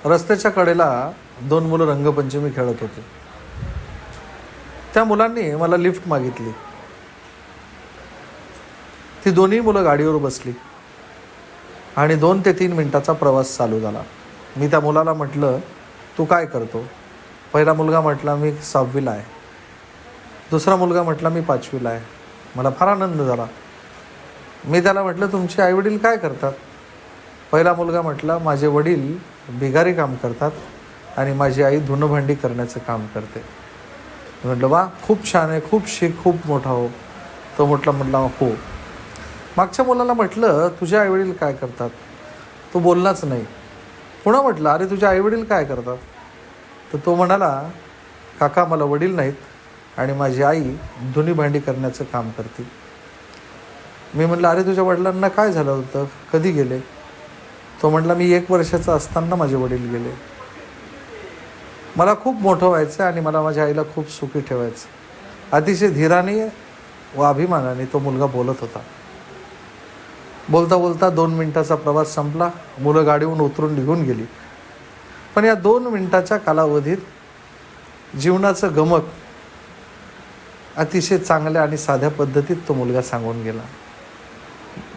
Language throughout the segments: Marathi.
रस्त्याच्या कडेला 2 मुलं रंगपंचमी खेळत होते. त्या मुलांनी मला लिफ्ट मागितली. ती दोन्ही मुलं गाडीवर बसली आणि 2 ते 3 मिनिटाचा प्रवास चालू झाला. मी त्या मुलाला म्हटलं, तू काय करतो? पहिला मुलगा म्हटला, मी 6वीला आहे. दुसरा मुलगा म्हटला, मी 5वीला आहे. मला फार आनंद झाला. मी त्याला म्हटलं, तुमचे आईवडील काय करतात? पहिला मुलगा म्हटला, माझे वडील बिगारी काम करतात आणि माझी आई धुणंभांडी करण्याचं काम करते. मी म्हटलं, वा, खूप छान आहे, खूप शिक, खूप मोठा हो. तो म्हटला हो. मागच्या मुलाला म्हटलं, तुझे आईवडील काय करतात? तो बोललाच नाही. पुन्हा म्हटलं, अरे तुझे आईवडील काय करतात? तर तो म्हणाला, काका, मला वडील नाहीत आणि माझी आई धुणी भांडी करण्याचं काम करते. मी म्हटलं, अरे तुझ्या वडिलांना काय झालं होतं? कधी गेले? तो म्हटला, मी 1 वर्षाचा असताना माझे वडील गेले. मला खूप मोठं व्हायचं आणि मला माझ्या आईला खूप सुखी ठेवायचं. अतिशय धीराने व अभिमानाने तो मुलगा बोलत होता. बोलता बोलता 2 मिनिटाचा प्रवास संपला. मुलं गाडीहून उतरून निघून गेली. पण या 2 मिनिटाच्या कालावधीत जीवनाचं गमक अतिशय चांगल्या आणि साध्या पद्धतीत तो मुलगा सांगून गेला.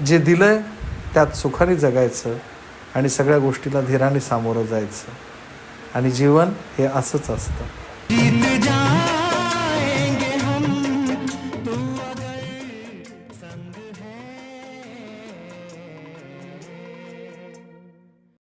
जे दिलंय त्यात सुखाने जगायचं आणि सगळ्या गोष्टीला धीराने सामोरं जायचं. आणि जीवन हे असंच असतं.